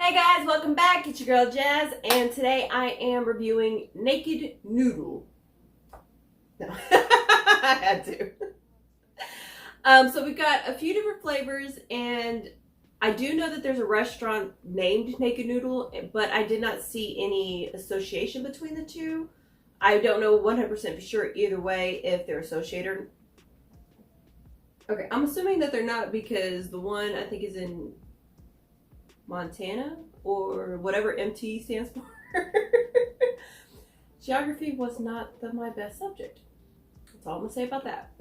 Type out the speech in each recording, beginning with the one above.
Hey guys, welcome back. It's your girl Jazz, and today I am reviewing Naked Noodle. No, I had to. So we've got a few different flavors, and I do know that there's a restaurant named Naked Noodle, but I did not see any association between the two. I don't know 100% for sure either way if they're associated. Okay, I'm assuming that they're not because the one I think is in Montana or whatever MT stands for. Geography was not my best subject. That's all I'm gonna say about that.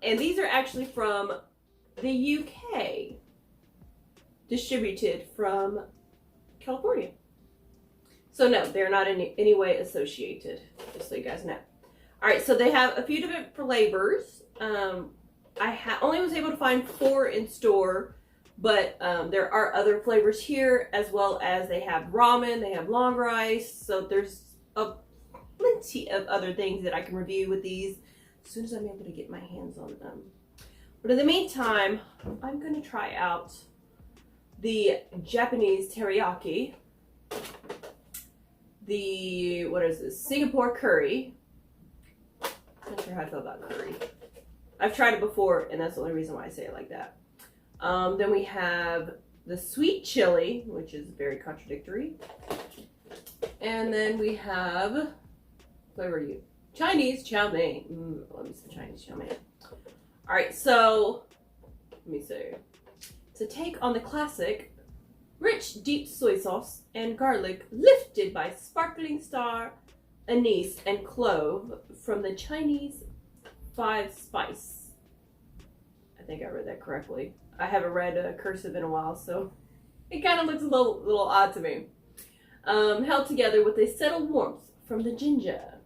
And these are actually from the UK, distributed from California. So no, they're not in any way associated, just so you guys know. All right, so they have a few different flavors. I only was able to find 4 in store. But there are other flavors here, as well as they have ramen, they have long rice. So there's plenty of other things that I can review with these as soon as I'm able to get my hands on them. But in the meantime, I'm going to try out the Japanese teriyaki, the, what is this, Singapore curry. I'm not sure how I feel about curry. I've tried it before, and that's the only reason why I say it like that. Then we have the sweet chili, which is very contradictory. And then we have, where were you? Chinese chow mein. Let me see Chinese chow mein. All right, so let me see. To take on the classic, rich deep soy sauce and garlic lifted by sparkling star anise and clove from the Chinese 5 spice. I think I read that correctly. I haven't read cursive in a while, so it kind of looks a little odd to me. Held together with a subtle warmth from the ginger.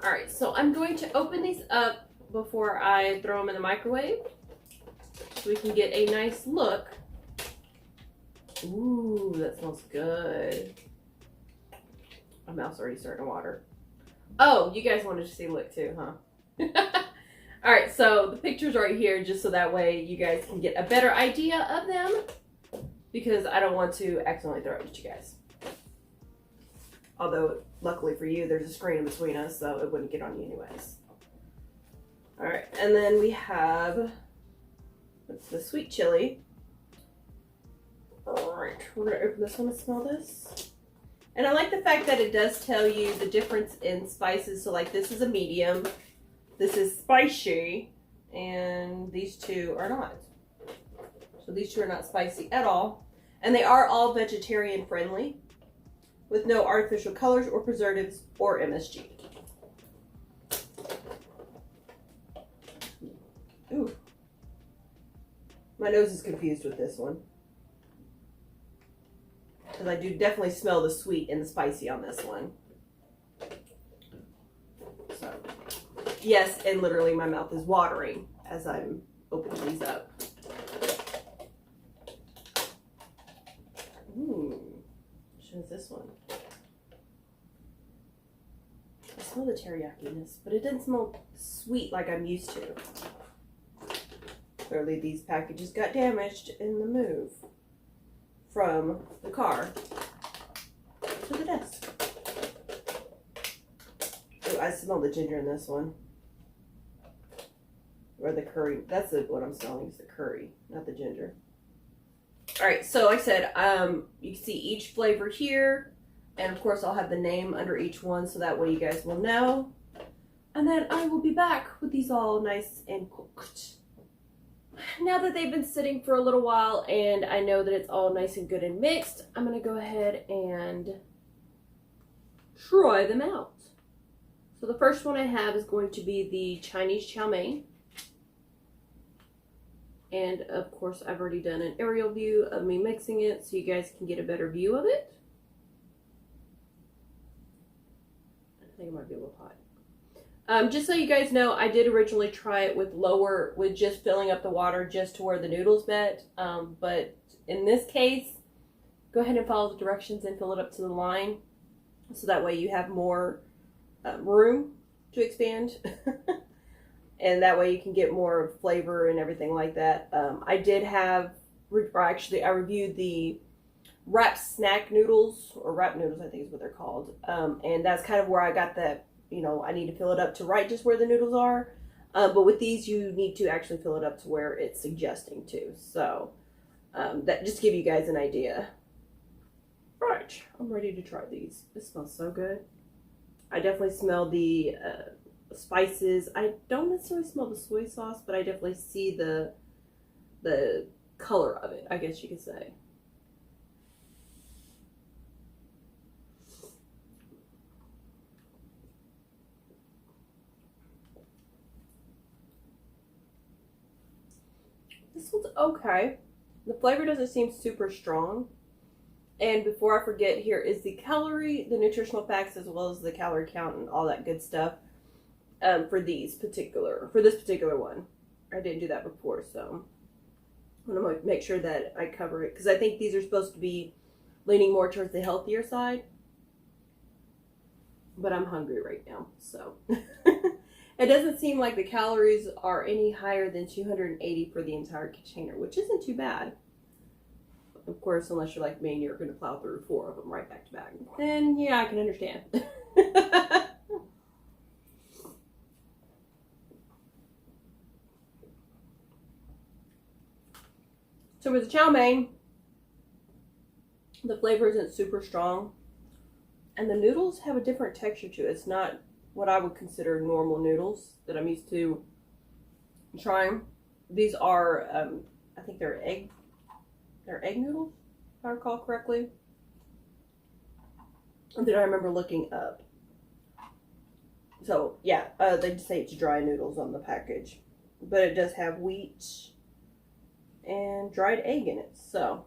All right, so I'm going to open these up before I throw them in the microwave so we can get a nice look. Ooh, that smells good. My mouth's already starting to water. Oh, you guys wanted to see the look too, huh? All right, so the picture's right here just so that way you guys can get a better idea of them, because I don't want to accidentally throw it at you guys. Although, luckily for you, there's a screen in between us, so it wouldn't get on you anyways. All right, and then we have the sweet chili. All right, we're gonna open this one and smell this. And I like the fact that it does tell you the difference in spices. So like this is a medium. This is spicy, and these two are not. So these two are not spicy at all. And they are all vegetarian friendly, with no artificial colors or preservatives or MSG. Ooh. My nose is confused with this one, because I do definitely smell the sweet and the spicy on this one. So. Yes, and literally my mouth is watering as I'm opening these up. Which one is this one? I smell the teriyaki-ness, but it didn't smell sweet like I'm used to. Clearly these packages got damaged in the move from the car to the desk. Oh, I smell the ginger in this one. Or the curry. That's what I'm smelling is the curry, not the ginger. All right, so like I said, you can see each flavor here. And of course, I'll have the name under each one so that way you guys will know. And then I will be back with these all nice and cooked. Now that they've been sitting for a little while and I know that it's all nice and good and mixed, I'm going to go ahead and try them out. So the first one I have is going to be the Chinese chow mein. And of course, I've already done an aerial view of me mixing it so you guys can get a better view of it. I think it might be a little hot. Just so you guys know, I did originally try it with just filling up the water just to where the noodles met. But in this case, go ahead and follow the directions and fill it up to the line. So that way you have more room to expand. And that way you can get more flavor and everything like that. I did have or actually I reviewed the wrap snack noodles, or wrap noodles I think is what they're called, and that's kind of where I got that, you know, I need to fill it up to right just where the noodles are, but with these you need to actually fill it up to where it's suggesting to, so that just to give you guys an idea. Right, I'm ready to try these. This smells so good. I definitely smell the spices. I don't necessarily smell the soy sauce, but I definitely see the color of it, I guess you could say. This one's okay. The flavor doesn't seem super strong. And before I forget, here is the calorie, the nutritional facts, as well as the calorie count and all that good stuff for this particular one. I didn't do that before, so I'm going to make sure that I cover it, because I think these are supposed to be leaning more towards the healthier side. But I'm hungry right now, so. It doesn't seem like the calories are any higher than 280 for the entire container, which isn't too bad. Of course, unless you're like me and you're going to plow through 4 of them right back to back. Then, yeah, I can understand. So with the chow mein, the flavor isn't super strong. And the noodles have a different texture to it. It's not what I would consider normal noodles that I'm used to trying. These are, I think they're egg noodles, if I recall correctly. That I remember looking up. So yeah, they just say it's dry noodles on the package, but it does have wheat and dried egg in it. So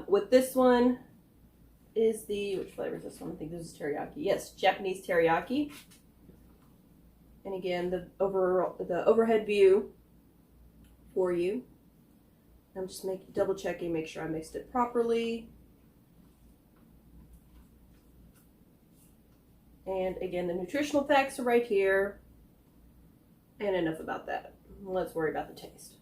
with this one is which flavor is this one? I think this is teriyaki. Yes, Japanese teriyaki. And again, the overhead view for you. I'm just double checking, make sure I mixed it properly. And again, the nutritional facts are right here. And enough about that. Let's worry about the taste.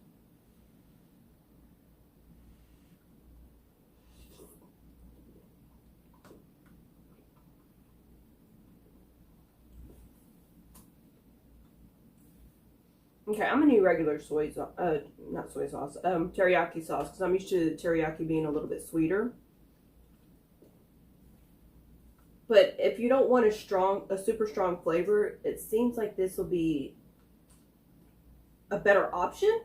Okay, I'm gonna need regular not soy sauce, teriyaki sauce, because I'm used to teriyaki being a little bit sweeter. But if you don't want a super strong flavor, it seems like this will be a better option,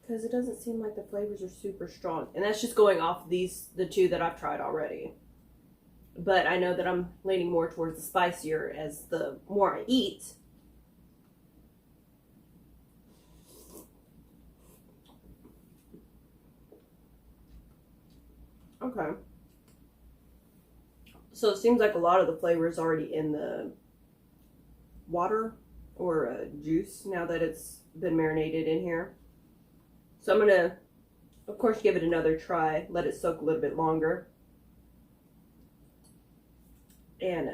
because it doesn't seem like the flavors are super strong. And that's just going off the 2 that I've tried already. But I know that I'm leaning more towards the spicier as the more I eat. Okay. So it seems like a lot of the flavor is already in the water or juice now that it's been marinated in here. So I'm going to, of course, give it another try. Let it soak a little bit longer. And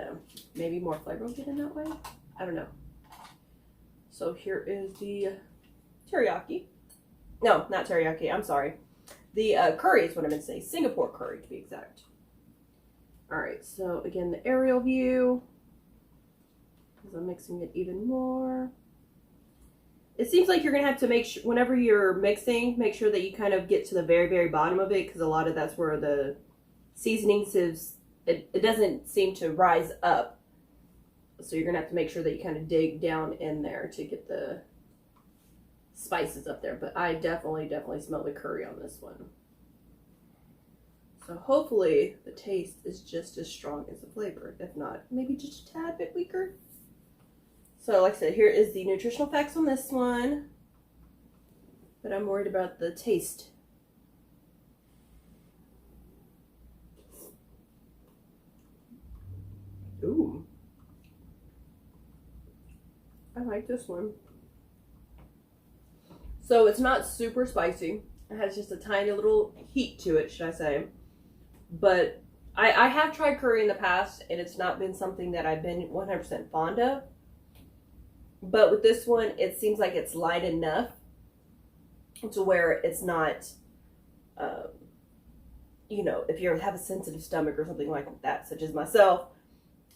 maybe more flavor will get in that way. I don't know. So here is the teriyaki. No, not teriyaki. I'm sorry. The curry is what I meant to say. Singapore curry, to be exact. Alright, so again, the aerial view. As I'm mixing it even more. It seems like you're going to have to make sure, whenever you're mixing, make sure that you kind of get to the very, very bottom of it, because a lot of that's where the seasonings it doesn't seem to rise up. So you're going to have to make sure that you kind of dig down in there to get the spices up there. But I definitely smell the curry on this one. So hopefully the taste is just as strong as the flavor. If not, maybe just a tad bit weaker. So like I said, here is the nutritional facts on this one. But I'm worried about the taste. Ooh. I like this one. So it's not super spicy. It has just a tiny little heat to it, should I say. But I have tried curry in the past, and it's not been something that I've been 100% fond of. But with this one, it seems like it's light enough to where it's not, you know, if you have a sensitive stomach or something like that, such as myself,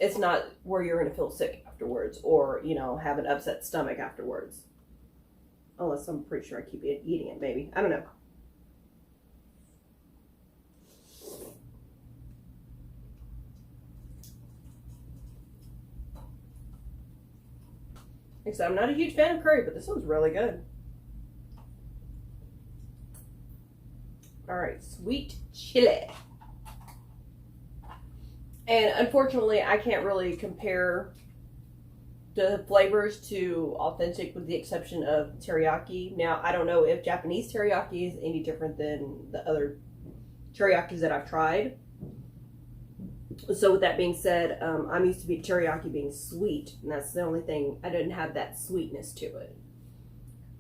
it's not where you're going to feel sick afterwards or, you know, have an upset stomach afterwards. Unless I'm pretty sure I keep eating it, maybe. I don't know. Except I'm not a huge fan of curry, but this one's really good. Alright, sweet chili. And unfortunately, I can't really compare the flavors to authentic with the exception of teriyaki. Now, I don't know if Japanese teriyaki is any different than the other teriyakis that I've tried. So with that being said, I'm used to teriyaki being sweet, and that's the only thing. I didn't have that sweetness to it.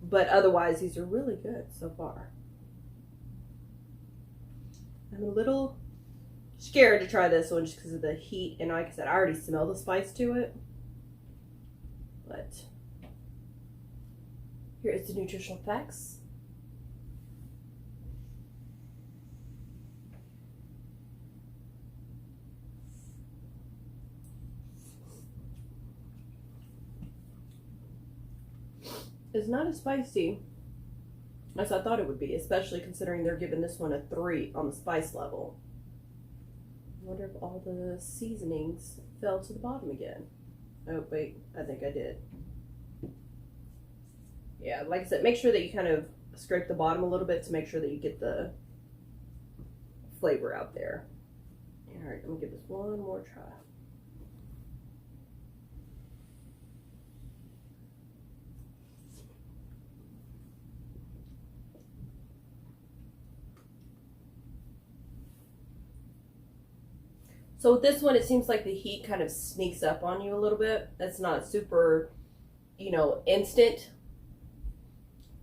But otherwise, these are really good so far. I'm a little scared to try this one just because of the heat, and like I said, I already smell the spice to it. But here is the nutritional facts. It's not as spicy as I thought it would be, especially considering they're giving this one a 3 on the spice level. I wonder if all the seasonings fell to the bottom again. Oh, wait, I think I did. Yeah, like I said, make sure that you kind of scrape the bottom a little bit to make sure that you get the flavor out there. All right, I'm gonna give this one more try. So with this one, it seems like the heat kind of sneaks up on you a little bit. It's not super, you know, instant.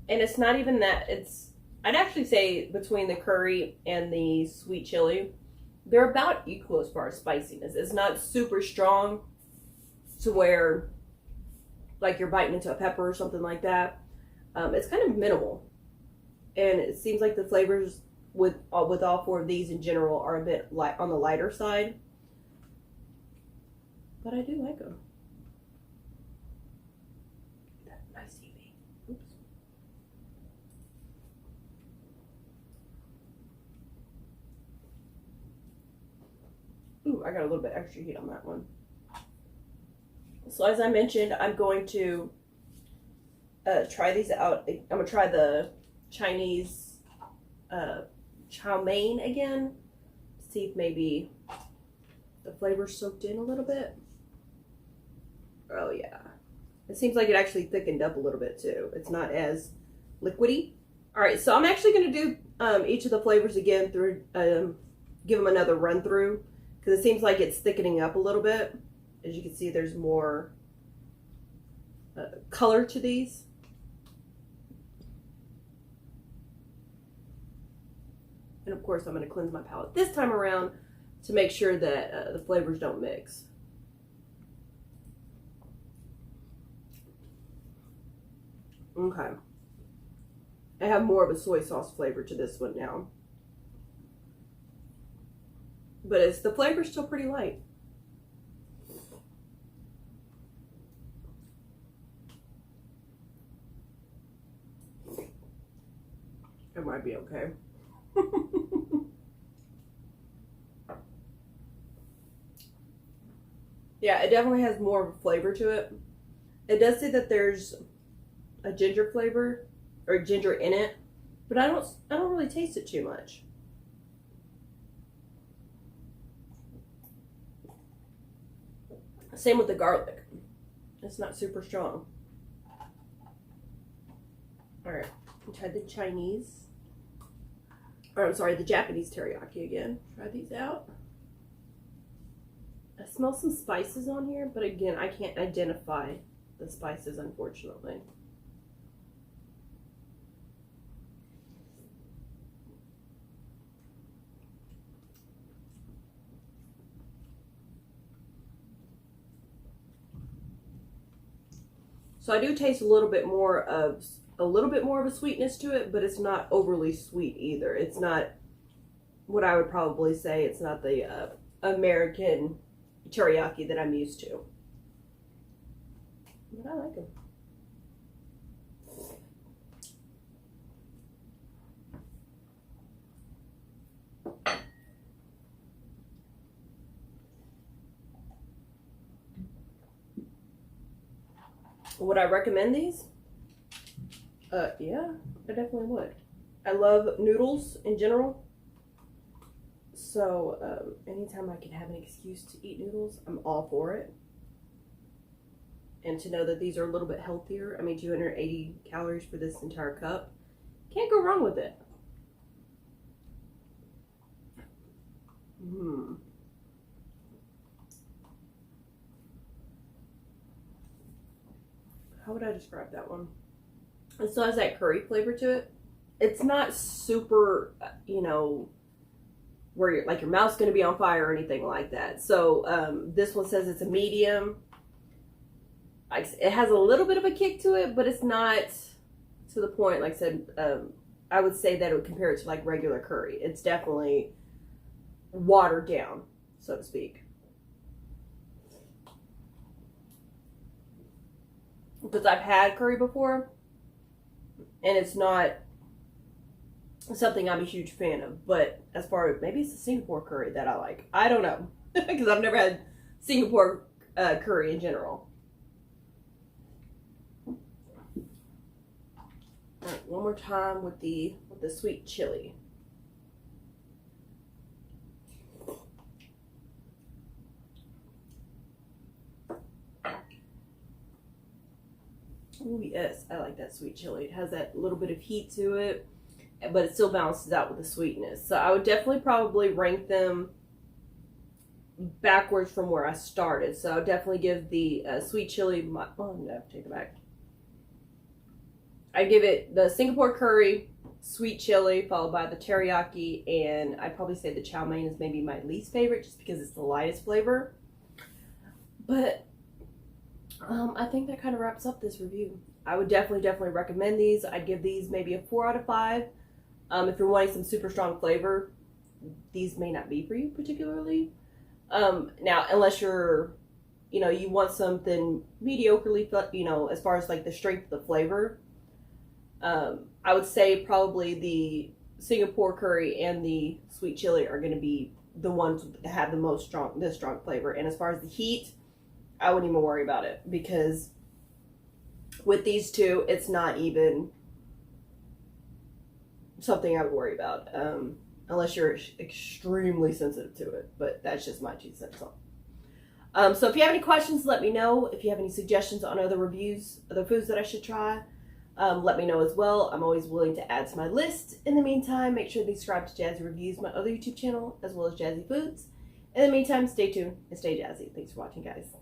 And it's not even that, I'd actually say between the curry and the sweet chili, they're about equal as far as spiciness. It's not super strong to where, like, you're biting into a pepper or something like that. It's kind of minimal. And it seems like the flavors with all 4 of these in general are a bit light on the lighter side. But I do like them. Nice TV. Oops. Ooh, I got a little bit extra heat on that one. So as I mentioned, I'm going to try these out. I'm going to try the Chinese chow mein again. See if maybe the flavor's soaked in a little bit. Oh yeah. It seems like it actually thickened up a little bit too. It's not as liquidy. Alright, so I'm actually going to do each of the flavors again through, give them another run through. Because it seems like it's thickening up a little bit. As you can see, there's more color to these. And of course, I'm going to cleanse my palate this time around to make sure that the flavors don't mix. Okay. I have more of a soy sauce flavor to this one now. But the flavor's still pretty light. It might be okay. Yeah, it definitely has more of a flavor to it. It does say that there's a ginger flavor or ginger in it, but I don't really taste it too much. Same with the garlic. It's not super strong. All right, try the Chinese. Or I'm sorry, the Japanese teriyaki again. Try these out. I smell some spices on here, but again, I can't identify the spices, unfortunately. So I do taste a little bit more of a little bit more of a sweetness to it, but it's not overly sweet either. It's not what I would probably say. It's not the American teriyaki that I'm used to. But I like them. Would I recommend these? Yeah, I definitely would. I love noodles in general. So anytime I can have an excuse to eat noodles, I'm all for it. And to know that these are a little bit healthier. I mean, 280 calories for this entire cup. Can't go wrong with it. How would I describe that one? It still has that curry flavor to it. It's not super, you know, where you're, like your mouth's going to be on fire or anything like that. So this one says it's a medium. It has a little bit of a kick to it, but it's not to the point. Like I said, I would say that it would compare it to like regular curry. It's definitely watered down, so to speak. Because I've had curry before, and it's not something I'm a huge fan of. But as far as, maybe it's the Singapore curry that I like. I don't know, because I've never had Singapore curry in general. All right, one more time with the sweet chili. Oh yes, I like that sweet chili. It has that little bit of heat to it, but it still balances out with the sweetness. So I would definitely probably rank them backwards from where I started. So I would definitely give the sweet chili, oh no, take it back. I give it the Singapore curry, sweet chili, followed by the teriyaki, and I'd probably say the chow mein is maybe my least favorite just because it's the lightest flavor. But I think that kind of wraps up this review. I would definitely recommend these. I'd give these maybe a 4 out of 5. If you're wanting some super strong flavor, these may not be for you particularly. Now, unless you're, you know, you want something mediocrely, you know, as far as like the strength of the flavor, I would say probably the Singapore curry and the sweet chili are going to be the ones that have the strong flavor. And as far as the heat, I wouldn't even worry about it, because with these two, it's not even something I would worry about, unless you're extremely sensitive to it. But that's just my 2 cents on. So if you have any questions, let me know. If you have any suggestions on other reviews, other foods that I should try, let me know as well. I'm always willing to add to my list. In the meantime, make sure to subscribe to Jazzy Reviewz, my other YouTube channel, as well as Jazzy Foodz. In the meantime, stay tuned and stay jazzy. Thanks for watching, guys.